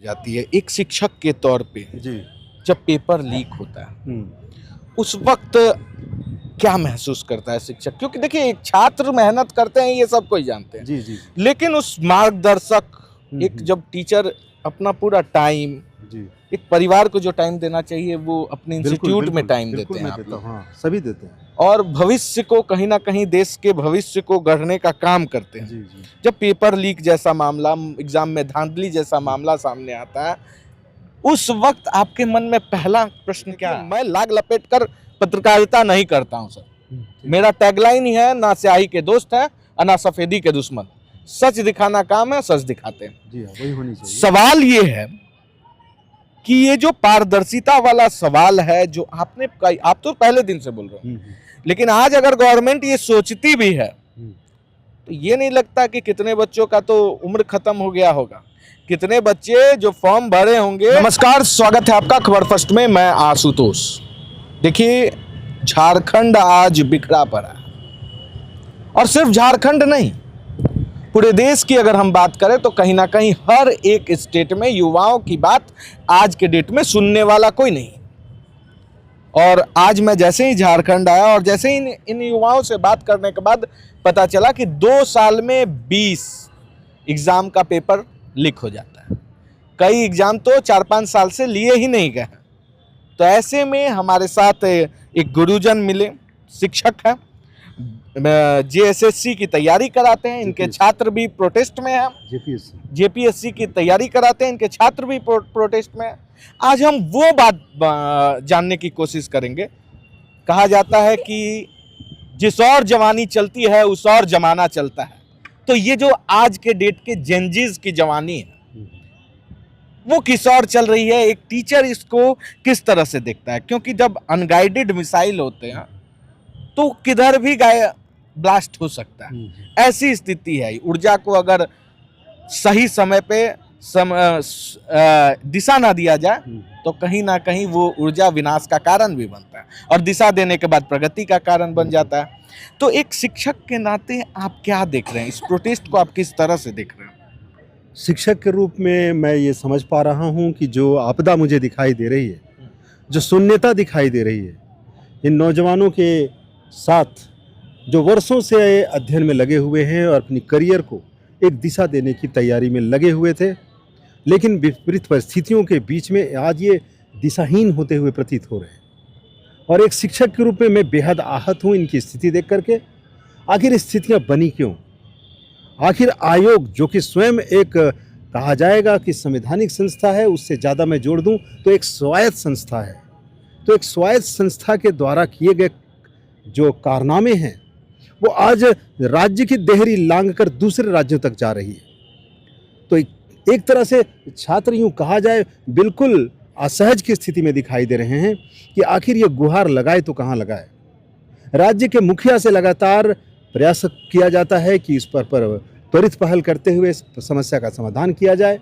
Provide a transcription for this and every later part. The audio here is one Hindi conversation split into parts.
जाती है एक शिक्षक के तौर पे। जी। जब पेपर लीक होता है उस वक्त क्या महसूस करता है शिक्षक? क्योंकि देखिए एक छात्र मेहनत करते हैं ये सब कोई जानते हैं, जी, जी, लेकिन उस मार्गदर्शक एक हुँ। जब टीचर अपना पूरा टाइम जी। एक परिवार को जो टाइम देना चाहिए वो अपने बिल्कुल, इंस्टीट्यूट में बिल्कुल, टाइम बिल्कुल देते हैं मैं आप देता लोग, हूँ। हाँ, सभी देते हैं। और भविष्य को कहीं ना कहीं देश के भविष्य को गढ़ने का काम करते हैं। जी, जी। जब पेपर लीक जैसा मामला, एग्जाम में धांधली जैसा हुँ। मामला सामने आता है, उस वक्त आपके मन में पहला प्रश्न क्या है? मैं लाग लपेट कर पत्रकारिता नहीं करता हूं सर। ठीक। मेरा टैगलाइन ही है, ना स्याही के दोस्त हैं और ना सफेदी के दुश्मन। सच दिखाना काम है, सच दिखाते हैं। जी हाँ, वही होनी चाहिए। सवाल ये है कि ये जो पारदर्शिता वाला सवाल है जो आपने आप तो पहले दिन से बोल रहे हो, लेकिन आज अगर गवर्नमेंट ये सोचती भी है तो ये नहीं लगता कि कितने बच्चों का तो उम्र खत्म हो गया होगा, कितने बच्चे जो फॉर्म भरे होंगे। नमस्कार, स्वागत है आपका खबर फर्स्ट में। मैं आशुतोष। देखिए, झारखंड आज बिखरा पड़ा है, और सिर्फ झारखंड नहीं, पूरे देश की अगर हम बात करें तो कहीं ना कहीं हर एक स्टेट में युवाओं की बात आज के डेट में सुनने वाला कोई नहीं। और आज मैं जैसे ही झारखंड आया और जैसे ही इन युवाओं से बात करने के बाद पता चला कि 2 साल में 20 एग्जाम का पेपर लीक हो जाता है। कई एग्जाम तो 4-5 साल से लिए ही नहीं गए। तो ऐसे में हमारे साथ एक गुरुजन मिले, शिक्षक हैं, जेएसएससी की तैयारी कराते हैं, इनके छात्र भी प्रोटेस्ट में हैं। जेपीएससी की तैयारी कराते हैं, इनके छात्र भी प्रोटेस्ट में हैं। आज हम वो बात जानने की कोशिश करेंगे। कहा जाता है कि जिस और जवानी चलती है उस और जमाना चलता है। तो ये जो आज के डेट के जेनजीज की जवानी है वो किस और चल रही है, एक टीचर इसको किस तरह से देखता है? क्योंकि जब अनगाइडेड मिसाइल होते हैं तो किधर भी ब्लास्ट हो सकता है। ऐसी स्थिति है। ऊर्जा को अगर सही समय पे दिशा ना दिया जाए तो कहीं ना कहीं वो ऊर्जा विनाश का कारण भी बनता है, और दिशा देने के बाद प्रगति का कारण बन जाता है। तो एक शिक्षक के नाते आप क्या देख रहे हैं? इस प्रोटेस्ट को आप किस तरह से देख रहे हैं? शिक्षक के रूप में मैं ये समझ पा रहा हूँ कि जो आपदा मुझे दिखाई दे रही है, जो शून्यता दिखाई दे रही है, इन नौजवानों के साथ जो वर्षों से अध्ययन में लगे हुए हैं और अपनी करियर को एक दिशा देने की तैयारी में लगे हुए थे, लेकिन विपरीत परिस्थितियों के बीच में आज ये दिशाहीन होते हुए प्रतीत हो रहे हैं। और एक शिक्षक के रूप में मैं बेहद आहत हूँ इनकी स्थिति देख करके। आखिर स्थितियाँ बनी क्यों? आखिर आयोग, जो कि स्वयं एक कहा जाएगा कि संवैधानिक संस्था है, उससे ज़्यादा मैं जोड़ दूं तो एक स्वायत्त संस्था है। तो एक स्वायत्त संस्था के द्वारा किए गए जो कारनामे हैं वो आज राज्य की देहरी लांघ कर दूसरे राज्यों तक जा रही है। तो एक तरह से छात्र यूँ कहा जाए बिल्कुल असहज की स्थिति में दिखाई दे रहे हैं कि आखिर ये गुहार लगाए तो कहाँ लगाए। राज्य के मुखिया से लगातार प्रयास किया जाता है कि इस पर त्वरित पहल करते हुए इस समस्या का समाधान किया जाए।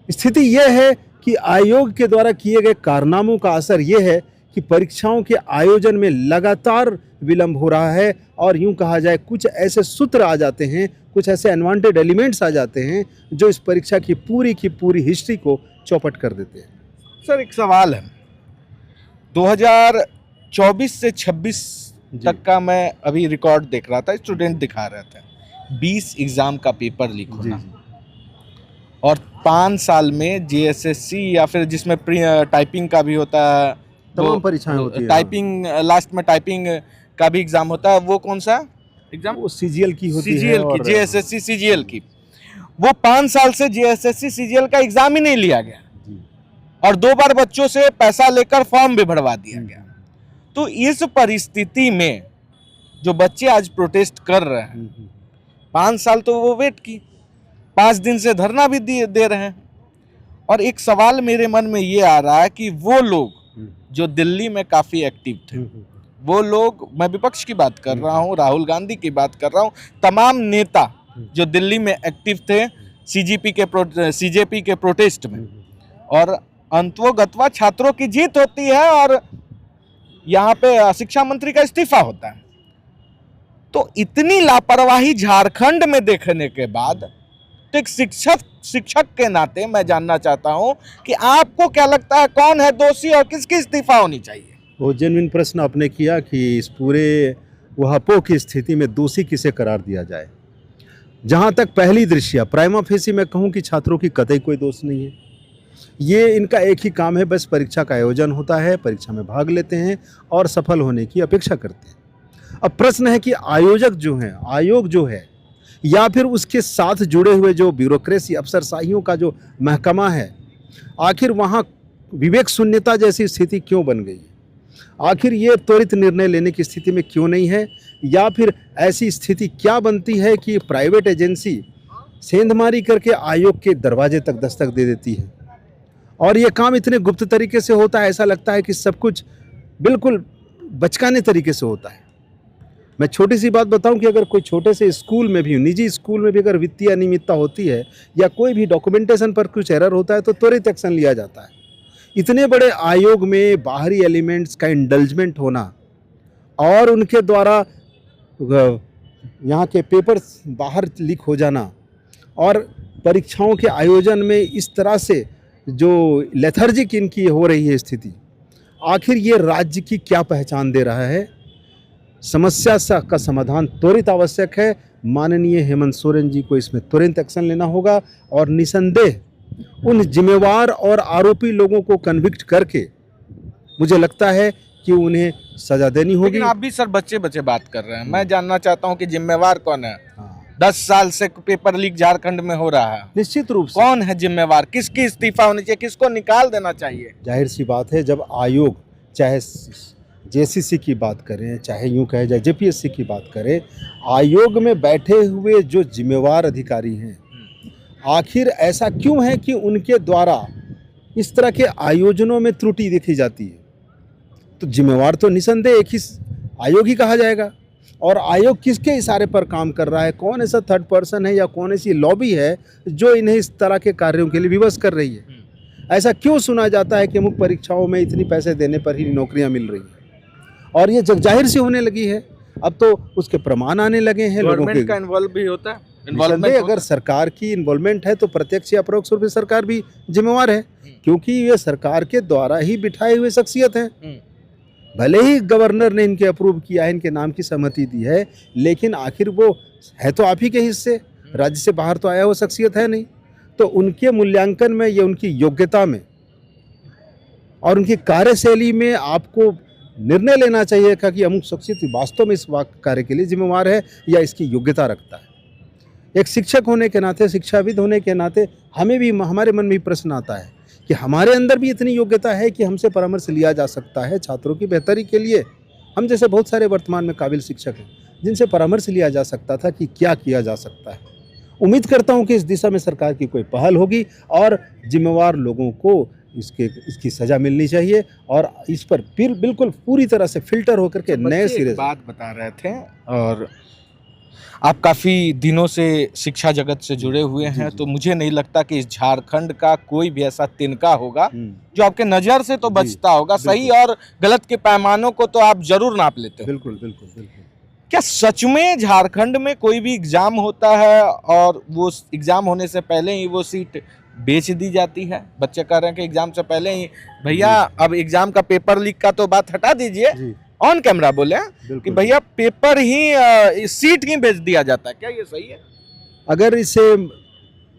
स्थिति यह है कि आयोग के द्वारा किए गए कारनामों का असर यह है कि परीक्षाओं के आयोजन में लगातार विलंब हो रहा है, और यूं कहा जाए कुछ ऐसे सूत्र आ जाते हैं, कुछ ऐसे अनवांटेड एलिमेंट्स आ जाते हैं जो इस परीक्षा की पूरी हिस्ट्री को चौपट कर देते हैं। सर, एक सवाल है। 2024 से 26 तक का मैं अभी रिकॉर्ड देख रहा था, स्टूडेंट दिखा रहे थे, 20 एग्जाम का पेपर लीक होना, और 5 साल में जेएसएससी या फिर जिसमें टाइपिंग का भी होता है, तमाम परीक्षाएं होती है, टाइपिंग लास्ट में टाइपिंग का भी एग्जाम होता है। वो कौन सा एग्जाम? वो सीजीएल की होती है, सीजीएल की, जेएसएससी सीजीएल की। वो 5 साल से जेएसएससी सीजीएल का एग्जाम ही नहीं लिया गया, और 2 बार बच्चों से पैसा लेकर फॉर्म भी भरवा दिया गया। तो इस परिस्थिति में जो बच्चे आज प्रोटेस्ट कर रहे हैं, 5 साल तो वो वेट की, 5 दिन से धरना भी दे रहे हैं। और एक सवाल मेरे मन में ये आ रहा है कि वो लोग जो दिल्ली में काफी एक्टिव थे, वो लोग, मैं विपक्ष की बात कर रहा हूँ, राहुल गांधी की बात कर रहा हूँ, तमाम नेता जो दिल्ली में एक्टिव थे सीजेपी के प्रोटेस्ट में, और अंततोगत्वा छात्रों की जीत होती है और यहाँ पे शिक्षा मंत्री का इस्तीफा होता है। तो इतनी लापरवाही झारखंड में देखने के बाद तो एक शिक्षक शिक्षक के नाते मैं जानना चाहता हूं कि आपको क्या लगता है कौन है दोषी और किसकी इस्तीफा होनी चाहिए? वो जेन्युइन प्रश्न आपने किया कि इस पूरे वहापो की स्थिति में दोषी किसे करार दिया जाए। जहाँ तक पहली दृष्टया प्राइमा फेसी मैं कहूँ कि छात्रों की कतई कोई दोष नहीं है। ये इनका एक ही काम है, बस परीक्षा का आयोजन होता है, परीक्षा में भाग लेते हैं और सफल होने की अपेक्षा करते हैं। अब प्रश्न है कि आयोजक जो हैं, आयोग जो है, या फिर उसके साथ जुड़े हुए जो ब्यूरोक्रेसी अफसरशाहियों का जो महकमा है, आखिर वहाँ विवेक शून्यता जैसी स्थिति क्यों बन गई है? आखिर ये त्वरित निर्णय लेने की स्थिति में क्यों नहीं है? या फिर ऐसी स्थिति क्या बनती है कि प्राइवेट एजेंसी सेंधमारी करके आयोग के दरवाजे तक दस्तक दे देती है और ये काम इतने गुप्त तरीके से होता है, ऐसा लगता है कि सब कुछ बिल्कुल बचकाने तरीके से होता है। मैं छोटी सी बात बताऊं कि अगर कोई छोटे से स्कूल में भी, निजी स्कूल में भी अगर वित्तीय अनियमितता होती है या कोई भी डॉक्यूमेंटेशन पर कुछ एरर होता है तो त्वरित एक्शन लिया जाता है। इतने बड़े आयोग में बाहरी एलिमेंट्स का इंडल्जमेंट होना और उनके द्वारा यहाँ के पेपर्स बाहर लीक हो जाना और परीक्षाओं के आयोजन में इस तरह से जो लेथर्जिक इनकी हो रही है स्थिति, आखिर ये राज्य की क्या पहचान दे रहा है? समस्या का समाधान त्वरित आवश्यक है। माननीय हेमंत सोरेन जी को इसमें तुरंत एक्शन लेना होगा और निसंदेह उन जिम्मेवार और आरोपी लोगों को कन्विक्ट करके मुझे लगता है कि उन्हें सजा देनी होगी। लेकिन आप भी सर बच्चे बच्चे बात कर रहे हैं, मैं जानना चाहता हूं कि जिम्मेवार कौन है? 10 साल से पेपर लीक झारखंड में हो रहा है, निश्चित रूप से कौन है जिम्मेवार? किसकी इस्तीफा होनी चाहिए? किसको निकाल देना चाहिए? जाहिर सी बात है, जब आयोग चाहे जेसीसी की बात करें, चाहे यूं कहे जाए जेपीएससी की बात करें, आयोग में बैठे हुए जो जिम्मेवार अधिकारी हैं, आखिर ऐसा क्यों है कि उनके द्वारा इस तरह के आयोजनों में त्रुटि देखी जाती है? तो जिम्मेवार तो निसंदेह एक ही आयोग ही कहा जाएगा। और आयोग किसके इशारे पर काम कर रहा है? कौन ऐसा थर्ड पर्सन है या कौन ऐसी लॉबी है जो इन्हें इस तरह के कार्यों के लिए विवश कर रही है? ऐसा क्यों सुना जाता है कि मुख्य परीक्षाओं में इतनी पैसे देने पर ही नौकरियां मिल रही हैं? और ये जग जाहिर से होने लगी है, अब तो उसके प्रमाण आने लगे हैं लोगों के। का इन्वॉल्व भी होता है? अगर सरकार की इन्वॉल्वमेंट है तो प्रत्यक्ष या परोक्ष रूप से सरकार भी जिम्मेवार है, क्योंकि ये सरकार के द्वारा ही बिठाए हुए शख्सियत हैं। भले ही गवर्नर ने इनके अप्रूव किया है, इनके नाम की सहमति दी है, लेकिन आखिर वो है तो आप ही के हिस्से, राज्य से बाहर तो आया हुआ शख्सियत है नहीं। तो उनके मूल्यांकन में या उनकी योग्यता में और उनकी कार्यशैली में आपको निर्णय लेना चाहिए कि अमुक शख्सियत वास्तव में इस कार्य के लिए जिम्मेवार है या इसकी योग्यता रखता है। एक शिक्षक होने के नाते, शिक्षाविद होने के नाते हमें भी, हमारे मन में भी प्रश्न आता है कि हमारे अंदर भी इतनी योग्यता है कि हमसे परामर्श लिया जा सकता है छात्रों की बेहतरी के लिए। हम जैसे बहुत सारे वर्तमान में काबिल शिक्षक हैं जिनसे परामर्श लिया जा सकता था कि क्या किया जा सकता है। उम्मीद करता हूं कि इस दिशा में सरकार की कोई पहल होगी और जिम्मेवार लोगों को इसकी सजा मिलनी चाहिए और इस पर बिल्कुल पूरी तरह से फिल्टर होकर के नए सिरे से बात बता रहे थे। और आप काफ़ी दिनों से शिक्षा जगत से जुड़े हुए हैं, तो मुझे नहीं लगता कि इस झारखंड का कोई भी ऐसा तिनका होगा जो आपके नज़र से तो बचता होगा। सही और गलत के पैमानों को तो आप जरूर नाप लेते हो। बिल्कुल बिल्कुल बिल्कुल। क्या सच में झारखंड में कोई भी एग्जाम होता है और वो एग्जाम होने से पहले ही वो सीट बेच दी जाती है? बच्चे कह रहे हैं कि एग्जाम से पहले ही भैया, अब एग्जाम का पेपर लीक का तो बात हटा दीजिए, ऑन कैमरा बोले कि भैया पेपर ही सीट ही बेच दिया जाता है। क्या ये सही है? अगर इसे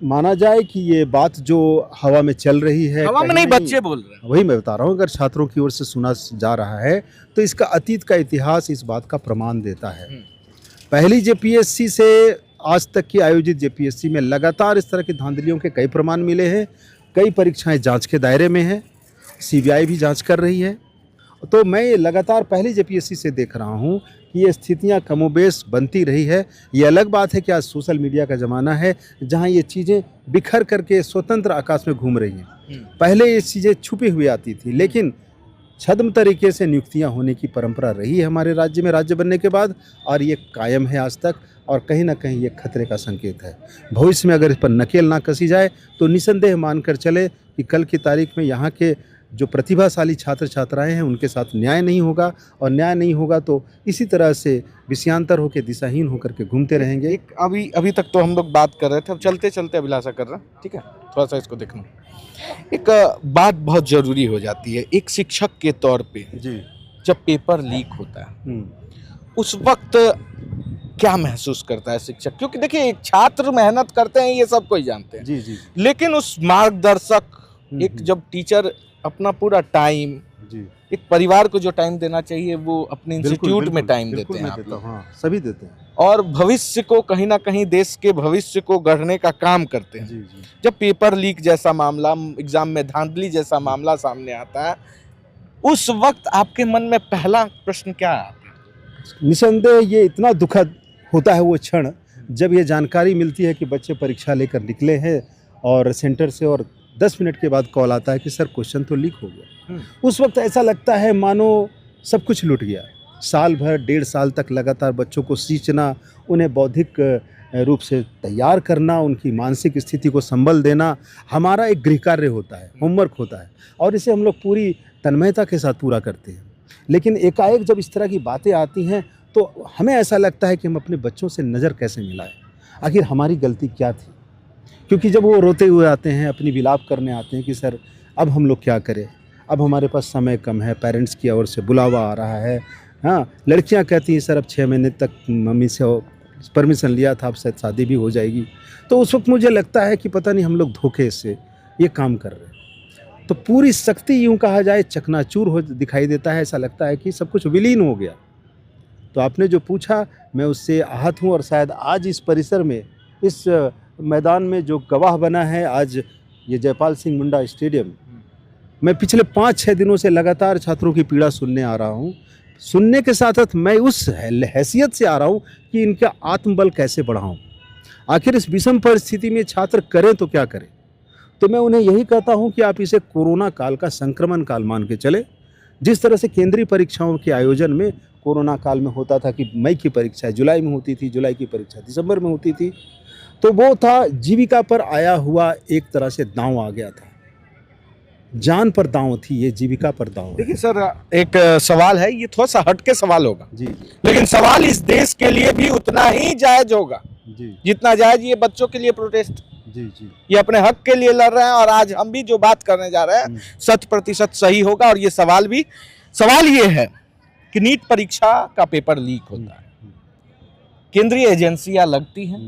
माना जाए कि ये बात जो हवा में चल रही है, हवा में नहीं, बच्चे बोल रहे हैं, वही मैं बता रहा हूँ, अगर छात्रों की ओर से सुना जा रहा है तो इसका अतीत का इतिहास इस बात का प्रमाण देता है। पहली जेपीएससी से आज तक की आयोजित जेपीएससी में लगातार इस तरह की धांधलियों के कई प्रमाण मिले हैं। कई परीक्षाएं जांच के दायरे में हैं, सीबीआई भी जांच कर रही है। तो मैं लगातार पहली जेपीएससी से देख रहा हूं कि ये स्थितियां कमोबेश बनती रही है। ये अलग बात है कि आज सोशल मीडिया का ज़माना है जहां ये चीज़ें बिखर करके स्वतंत्र आकाश में घूम रही हैं। पहले ये चीज़ें छुपी हुई आती थी, लेकिन छद्म तरीके से नियुक्तियां होने की परंपरा रही है हमारे राज्य में राज्य बनने के बाद, और ये कायम है आज तक, और कहीं ना कहीं ये खतरे का संकेत है। भविष्य में अगर इस पर नकेल ना कसी जाए तो निसंदेह मानकर चले कि कल की तारीख में यहाँ के जो प्रतिभाशाली छात्र छात्राएं हैं उनके साथ न्याय नहीं होगा, और न्याय नहीं होगा तो इसी तरह से विषयांतर होकर दिशाहीन होकर के घूमते रहेंगे। एक अभी तक तो हम लोग बात कर रहे थे, अब चलते चलते अभिलाषा कर रहे हैं, ठीक है, थोड़ा सा इसको देखना। एक बात बहुत जरूरी हो जाती है एक शिक्षक के तौर पे, जी जब पेपर लीक होता है उस वक्त क्या महसूस करता है शिक्षक? क्योंकि देखिए एक छात्र मेहनत करते हैं ये सब कोई जानते हैं, जी जी लेकिन उस मार्गदर्शक एक जब टीचर अपना पूरा टाइम, जी एक परिवार को जो टाइम देना चाहिए वो अपने इंस्टीट्यूट में टाइम देते हैं आप देता लोग, हूं, हाँ, सभी देते हैं। और भविष्य को कहीं ना कहीं देश के भविष्य को गढ़ने का काम करते हैं। जी जी जब पेपर लीक जैसा मामला, एग्जाम में धांधली जैसा मामला सामने आता है, उस वक्त आपके मन में पहला प्रश्न क्या आता है? निसंदेह ये इतना दुखद होता है वो क्षण जब ये जानकारी मिलती है कि बच्चे परीक्षा लेकर निकले हैं और सेंटर से, और 10 मिनट के बाद कॉल आता है कि सर क्वेश्चन तो लीक हो गया। उस वक्त ऐसा लगता है मानो सब कुछ लुट गया। साल भर 1.5 साल तक लगातार बच्चों को सींचना, उन्हें बौद्धिक रूप से तैयार करना, उनकी मानसिक स्थिति को संबल देना हमारा एक गृह कार्य होता है, होमवर्क होता है, और इसे हम लोग पूरी तन्मयता के साथ पूरा करते हैं। लेकिन एकाएक जब इस तरह की बातें आती हैं तो हमें ऐसा लगता है कि हम अपने बच्चों से नज़र कैसे मिलाएं, आखिर हमारी गलती क्या थी। क्योंकि जब वो रोते हुए आते हैं, अपनी विलाप करने आते हैं कि सर अब हम लोग क्या करें, अब हमारे पास समय कम है, पेरेंट्स की ओर से बुलावा आ रहा है। हाँ, लड़कियां कहती हैं सर अब 6 महीने तक मम्मी से परमिशन लिया था, अब शायद शादी भी हो जाएगी। तो उस वक्त मुझे लगता है कि पता नहीं हम लोग धोखे से ये काम कर रहे हैं। तो पूरी शक्ति यूँ कहा जाए चकनाचूर हो दिखाई देता है, ऐसा लगता है कि सब कुछ विलीन हो गया। तो आपने जो पूछा मैं उससे आहत हूँ, और शायद आज इस परिसर में, इस मैदान में जो गवाह बना है आज ये जयपाल सिंह मुंडा स्टेडियम, मैं पिछले 5-6 दिनों से लगातार छात्रों की पीड़ा सुनने आ रहा हूँ। सुनने के साथ साथ मैं उस हैसियत से आ रहा हूँ कि इनका आत्मबल कैसे बढ़ाऊँ। आखिर इस विषम परिस्थिति में छात्र करें तो क्या करें। तो मैं उन्हें यही कहता हूँ कि आप इसे कोरोना काल का संक्रमण काल मान के चले। जिस तरह से केंद्रीय परीक्षाओं के आयोजन में कोरोना काल में होता था कि मई की परीक्षा जुलाई में होती थी, जुलाई की परीक्षा दिसंबर में होती थी, तो वो था जीविका पर आया हुआ एक तरह से दांव आ गया था। जान पर दांव थी, ये जीविका पर दांव। देखिए सर, एक सवाल है, ये थोड़ा सा हटके सवाल होगा जी लेकिन सवाल इस देश के लिए भी उतना ही जायज होगा जी जितना जायज ये बच्चों के लिए प्रोटेस्ट। जी जी ये अपने हक के लिए लड़ रहे हैं, और आज हम भी जो बात करने जा रहे हैं 100% सही होगा। और ये सवाल ये है कि नीट परीक्षा का पेपर लीक होता है, केंद्रीय एजेंसियां लगती हैं,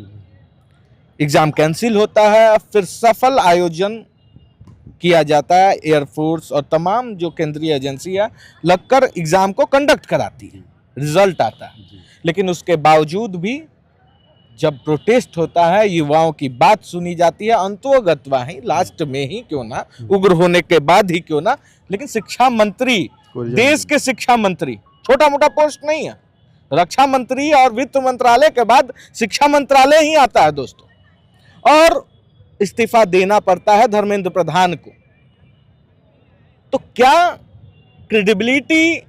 एग्जाम कैंसिल होता है, फिर सफल आयोजन किया जाता है, एयरफोर्स और तमाम जो केंद्रीय एजेंसियां लगकर एग्जाम को कंडक्ट कराती है, रिजल्ट आता है। लेकिन उसके बावजूद भी जब प्रोटेस्ट होता है, युवाओं की बात सुनी जाती है, अंतोगत्वा ही लास्ट में ही क्यों ना, उग्र होने के बाद ही क्यों ना, लेकिन शिक्षा मंत्री, देश के शिक्षा मंत्री छोटा मोटा पोस्ट नहीं है। रक्षा मंत्री और वित्त मंत्रालय के बाद शिक्षा मंत्रालय ही आता है दोस्तों, और इस्तीफा देना पड़ता है धर्मेंद्र प्रधान को। तो क्या क्रेडिबिलिटी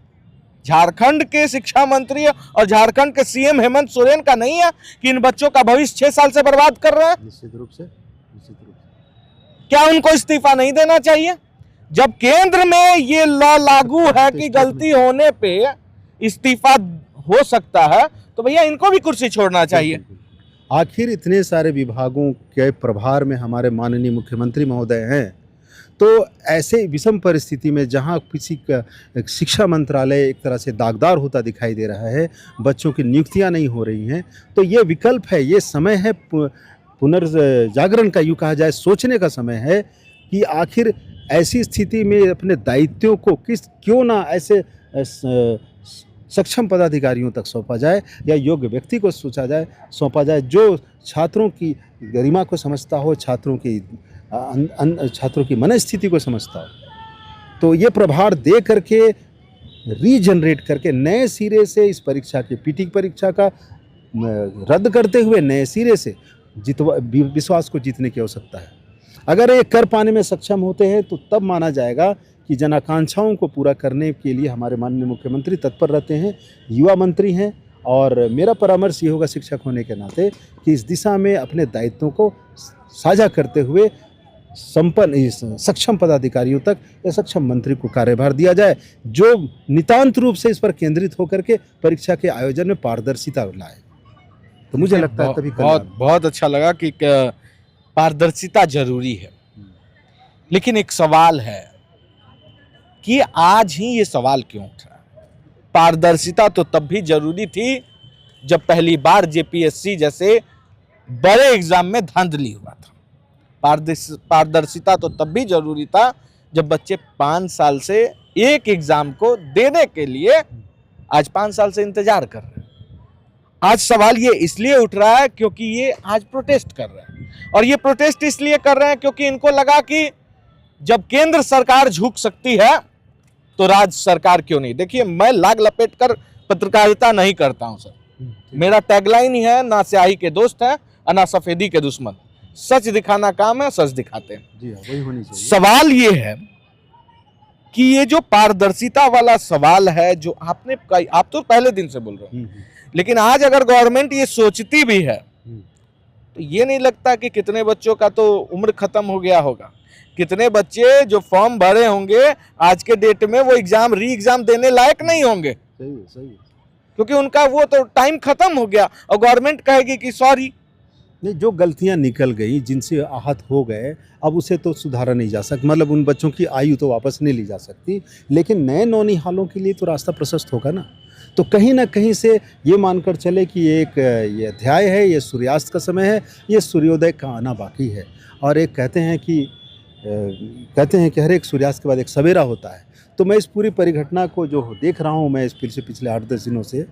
झारखंड के शिक्षा मंत्री और झारखंड के सीएम हेमंत सोरेन का नहीं है कि इन बच्चों का भविष्य 6 साल से बर्बाद कर रहे हैं? निश्चित रूप से। क्या उनको इस्तीफा नहीं देना चाहिए? जब केंद्र में ये लॉ लागू है कि गलती होने पे इस्तीफा हो सकता है, तो भैया इनको भी कुर्सी छोड़ना चाहिए। आखिर इतने सारे विभागों के प्रभार में हमारे माननीय मुख्यमंत्री महोदय हैं, तो ऐसे विषम परिस्थिति में जहां किसी का शिक्षा मंत्रालय एक तरह से दागदार होता दिखाई दे रहा है, बच्चों की नियुक्तियां नहीं हो रही हैं, तो ये विकल्प है, ये समय है पुनर्जागरण का, यूँ कहा जाए सोचने का समय है कि आखिर ऐसी स्थिति में अपने दायित्वों को क्यों ना ऐसे सक्षम पदाधिकारियों तक सौंपा जाए, या योग्य व्यक्ति को सौंपा जाए जो छात्रों की गरिमा को समझता हो, छात्रों की मनस्थिति को समझता हो। तो ये प्रभार दे करके रीजनरेट करके नए सिरे से इस परीक्षा के पीटी परीक्षा का रद्द करते हुए नए सिरे से विश्वास को जीतने की आवश्यकता है। अगर ये कर पाने में सक्षम होते हैं तो तब माना जाएगा कि जन आकांक्षाओं को पूरा करने के लिए हमारे माननीय मुख्यमंत्री तत्पर रहते हैं, युवा मंत्री हैं, और मेरा परामर्श ये होगा शिक्षक होने के नाते कि इस दिशा में अपने दायित्वों को साझा करते हुए संपन्न इस सक्षम पदाधिकारियों तक या सक्षम मंत्री को कार्यभार दिया जाए, जो नितांत रूप से इस पर केंद्रित होकर के परीक्षा के आयोजन में पारदर्शिता लाए। तो मुझे लगता है तभी बहुत अच्छा लगा कि पारदर्शिता जरूरी है। लेकिन एक सवाल है कि आज ही ये सवाल क्यों उठ रहा है? पारदर्शिता तो तब भी जरूरी थी जब पहली बार जेपीएससी जैसे बड़े एग्जाम में धांधली हुआ था। पारदर्शिता तो तब भी जरूरी था जब बच्चे 5 साल से एक एग्जाम को देने के लिए आज 5 साल से इंतजार कर रहे हैं। आज सवाल ये इसलिए उठ रहा है क्योंकि ये आज प्रोटेस्ट कर रहे हैं, और ये प्रोटेस्ट इसलिए कर रहे हैं क्योंकि इनको लगा कि जब केंद्र सरकार झुक सकती है तो राज्य सरकार क्यों नहीं। देखिए, मैं लाग लपेट कर पत्रकारिता नहीं करता हूं सर। मेरा टैगलाइन ही है, ना स्याही के दोस्त हैं और ना सफेदी के दुश्मन। सच दिखाना काम है, सच दिखाते हैं। जी हाँ, वही होनी चाहिए। सवाल ये है कि ये जो पारदर्शिता वाला सवाल है जो आपने आप तो पहले दिन से बोल रहे हो, लेकिन आज अगर गवर्नमेंट ये सोचती भी है तो ये नहीं लगता कि कितने बच्चों का तो उम्र खत्म हो गया होगा, कितने बच्चे जो फॉर्म भरे होंगे आज के डेट में वो एग्जाम री एग्जाम देने लायक नहीं होंगे। सही है। क्योंकि उनका वो तो टाइम खत्म हो गया और गवर्नमेंट कहेगी कि सॉरी। नहीं, जो गलतियां निकल गई, जिनसे आहत हो गए, अब उसे तो सुधारा नहीं जा सकता, मतलब उन बच्चों की आयु तो वापस नहीं ली जा सकती, लेकिन नए नौनिहालों के लिए तो रास्ता प्रशस्त होगा ना। तो कहीं ना कहीं से ये मानकर चले कि ये अध्याय है, ये सूर्यास्त का समय है, ये सूर्योदय का आना बाकी है। और एक कहते हैं कि हर एक सूर्यास्त के बाद एक सवेरा होता है। तो मैं इस पूरी परिघटना को जो देख रहा हूँ मैं इस पिछले 8-10 दिनों से,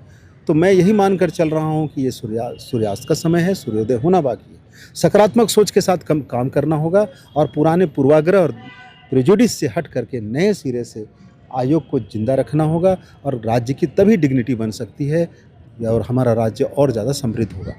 तो मैं यही मानकर चल रहा हूँ कि ये सूर्यास्त का समय है, सूर्योदय होना बाकी है। सकारात्मक सोच के साथ काम करना होगा और पुराने पूर्वाग्रह और प्रेजुडिस से हट करके नए सिरे से आयोग को जिंदा रखना होगा, और राज्य की तभी डिग्निटी बन सकती है और हमारा राज्य और ज़्यादा समृद्ध होगा।